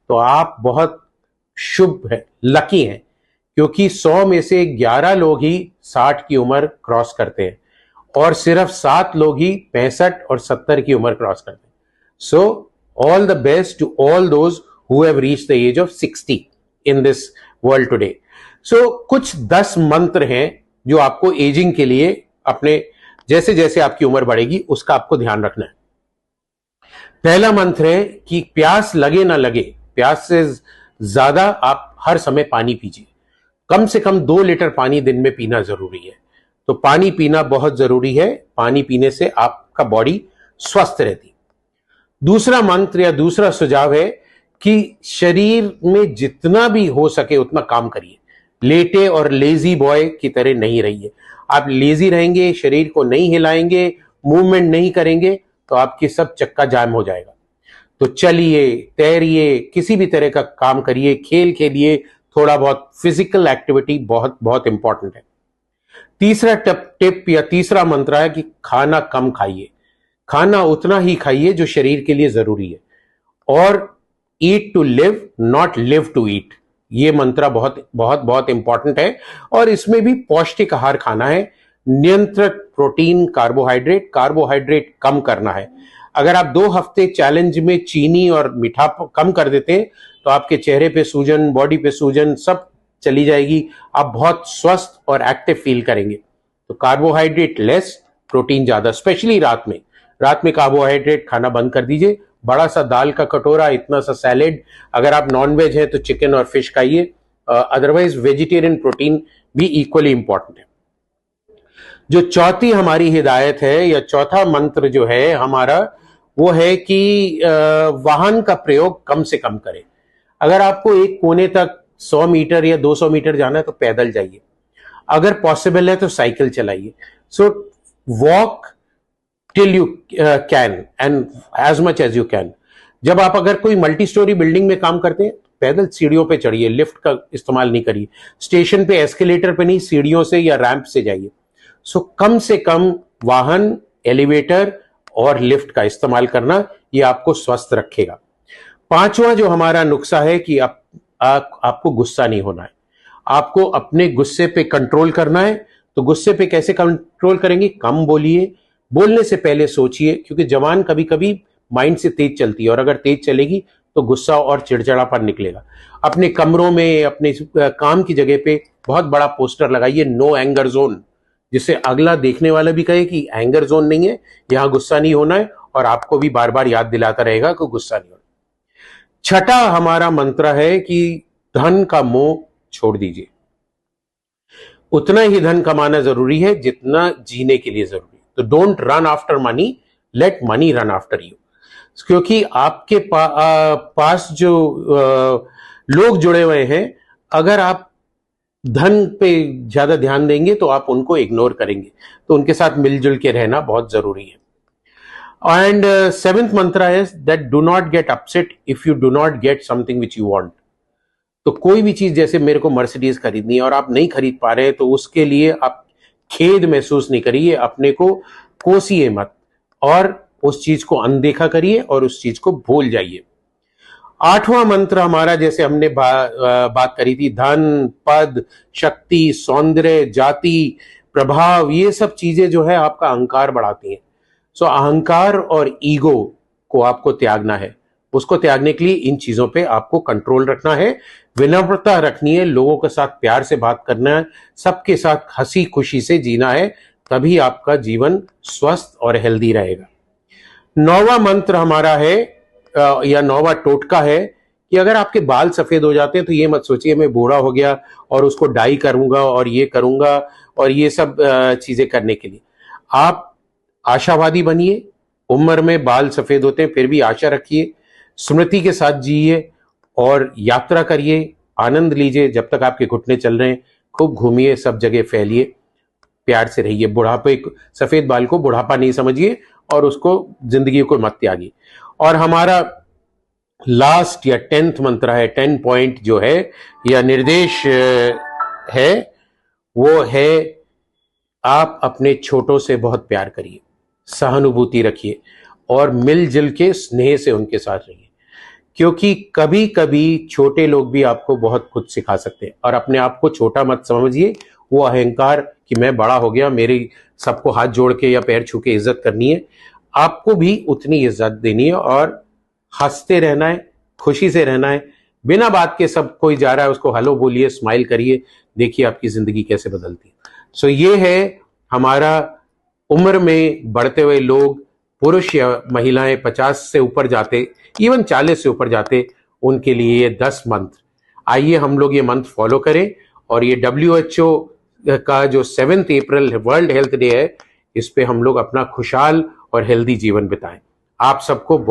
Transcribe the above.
तो आप बहुत शुभ है, लकी हैं, क्योंकि 100 में से 11 लोग ही 60 की उम्र क्रॉस करते हैं और सिर्फ 7 लोग ही 65 और 70 की उम्र क्रॉस करते हैं. So all the best to all those who have reached the age of 60 in this world today. So कुछ 10 मंत्र हैं जो आपको एजिंग के लिए अपने जैसे जैसे आपकी उम्र बढ़ेगी उसका आपको ध्यान रखना है. पहला मंत्र है कि प्यास लगे ना लगे, प्यास से ज्यादा आप हर समय पानी पीजिए. कम से कम 2 लीटर पानी दिन में पीना जरूरी है. तो पानी पीना बहुत जरूरी है. पानी पीने से आपका बॉडी स्वस्थ रहती. दूसरा मंत्र या दूसरा सुझाव है कि शरीर में जितना भी हो सके उतना काम करिए. लेटे और लेजी बॉय की तरह नहीं रहिए. आप लेजी रहेंगे, शरीर को नहीं हिलाएंगे, मूवमेंट नहीं करेंगे तो आपकी सब चक्का जाम हो जाएगा. तो चलिए, तैरिए, किसी भी तरह का काम करिए, खेल खेलिए, थोड़ा बहुत फिजिकल एक्टिविटी बहुत बहुत इंपॉर्टेंट है. तीसरा टिप या तीसरा मंत्र है कि खाना कम खाइए. खाना उतना ही खाइए जो शरीर के लिए जरूरी है. और eat to live, not live to eat. ये मंत्र बहुत बहुत बहुत इंपॉर्टेंट है. और इसमें भी पौष्टिक आहार खाना है. नियंत्रित प्रोटीन, कार्बोहाइड्रेट कम करना है. अगर आप 2 हफ्ते चैलेंज में चीनी और मीठा कम कर देते हैं तो आपके चेहरे पे सूजन, बॉडी पे सूजन सब चली जाएगी. आप बहुत स्वस्थ और एक्टिव फील करेंगे. तो कार्बोहाइड्रेट लेस, प्रोटीन ज्यादा, स्पेशली रात में. रात में कार्बोहाइड्रेट खाना बंद कर दीजिए. बड़ा सा दाल का कटोरा, इतना सा सैलेड. अगर आप नॉन वेज है तो चिकन और फिश खाइए. अदरवाइज वेजिटेरियन प्रोटीन भी इक्वली इंपॉर्टेंट है. जो चौथी हमारी हिदायत है या चौथा मंत्र जो है हमारा, वो है कि वाहन का प्रयोग कम से कम करें. अगर आपको एक कोने तक 100 मीटर या 200 मीटर जाना है तो पैदल जाइए. अगर पॉसिबल है तो साइकिल चलाइए. So walk till you can and as much as you can. जब आप अगर कोई मल्टी स्टोरी बिल्डिंग में काम करते हैं पैदल सीढ़ियों पे चढ़िए, लिफ्ट का इस्तेमाल नहीं करिए. स्टेशन पे एस्केलेटर पे नहीं, सीढ़ियों से या रैंप से जाइए. सो कम से कम वाहन, एलिवेटर और लिफ्ट का इस्तेमाल करना, ये आपको स्वस्थ रखेगा. पांचवा जो हमारा नुस्खा है कि आपको गुस्सा नहीं होना है. आपको अपने गुस्से पे कंट्रोल करना है. तो गुस्से पे कैसे कंट्रोल करेंगे? कम बोलिए. बोलने से पहले सोचिए, क्योंकि जबान कभी कभी माइंड से तेज चलती है और अगर तेज चलेगी तो गुस्सा और चिड़चिड़ापन निकलेगा. अपने कमरों में, अपने काम की जगह पे बहुत बड़ा पोस्टर लगाइए, नो एंगर जोन, जिससे अगला देखने वाला भी कहे कि एंगर जोन नहीं है, यहां गुस्सा नहीं होना है. और आपको भी बार बार याद दिलाता रहेगा कि गुस्सा नहीं होना. छठा हमारा मंत्र है कि धन का मोह छोड़ दीजिए. उतना ही धन कमाना जरूरी है जितना जीने के लिए जरूरी है. तो don't run after money, late money run after you. क्योंकि आपके पास जो लोग जुड़े हुए हैं, अगर आप धन पे ज्यादा ध्यान देंगे तो आप उनको इग्नोर करेंगे. तो उनके साथ मिलजुल के रहना बहुत जरूरी है. एंड सेवेंथ मंत्र है that do not get upset if you do not get something which you want. तो कोई भी चीज, जैसे मेरे को मर्सिडीज खरीदनी है और आप नहीं खरीद पा रहे हैं तो उसके लिए आप खेद महसूस नहीं करिए. अपने को कोसिए मत और उस चीज को अनदेखा करिए और उस चीज को भूल जाइए. आठवां मंत्र हमारा, जैसे हमने बात करी थी, धन, पद, शक्ति, सौंदर्य, जाति, प्रभाव, ये सब चीजें जो है आपका अहंकार बढ़ाती हैं. सो अहंकार और ईगो को आपको त्यागना है. उसको त्यागने के लिए इन चीजों पे आपको कंट्रोल रखना है. विनम्रता रखनी है, लोगों के साथ प्यार से बात करना है, सबके साथ हंसी खुशी से जीना है. तभी आपका जीवन स्वस्थ और हेल्दी रहेगा. 9वां मंत्र हमारा है या 9वां टोटका है कि अगर आपके बाल सफेद हो जाते हैं तो ये मत सोचिए मैं बूढ़ा हो गया और उसको डाई करूंगा और ये करूंगा और ये सब चीजें करने के लिए. आप आशावादी बनिए. उम्र में बाल सफेद होते हैं फिर भी आशा रखिए. स्मृति के साथ जिए और यात्रा करिए, आनंद लीजिए. जब तक आपके घुटने चल रहे हैं खूब घूमिए, सब जगह फैलिए, प्यार से रहिए. बुढ़ापे, सफेद बाल को बुढ़ापा नहीं समझिए और उसको जिंदगी को मत त्यागिए. और हमारा लास्ट या 10th मंत्र है, 10 पॉइंट जो है या निर्देश है, वो है आप अपने छोटों से बहुत प्यार करिए, सहानुभूति रखिए और मिलजुल के स्नेह से उनके साथ रहिए. क्योंकि कभी कभी छोटे लोग भी आपको बहुत कुछ सिखा सकते हैं। और अपने आप को छोटा मत समझिए, वो अहंकार कि मैं बड़ा हो गया, मेरी सबको हाथ जोड़ के या पैर छू के इज्जत करनी है। आपको भी उतनी इज्जत देनी है और हंसते रहना है, खुशी से रहना है। बिना बात के सब कोई जा रहा है उसको हेलो बोलिए, स्माइल करिए, देखिए आपकी जिंदगी कैसे बदलती है। सो ये है हमारा उम्र में बढ़ते हुए लोग, पुरुष या महिलाएं 50 से ऊपर जाते, इवन 40 से ऊपर जाते, उनके लिए ये 10 मंत्र। आइए हम लोग ये मंत्र फॉलो करें और ये WHO का जो 7 अप्रैल वर्ल्ड हेल्थ डे है, इस पे हम लोग अपना खुशहाल और हेल्दी जीवन बिताएं। आप सबको बहुत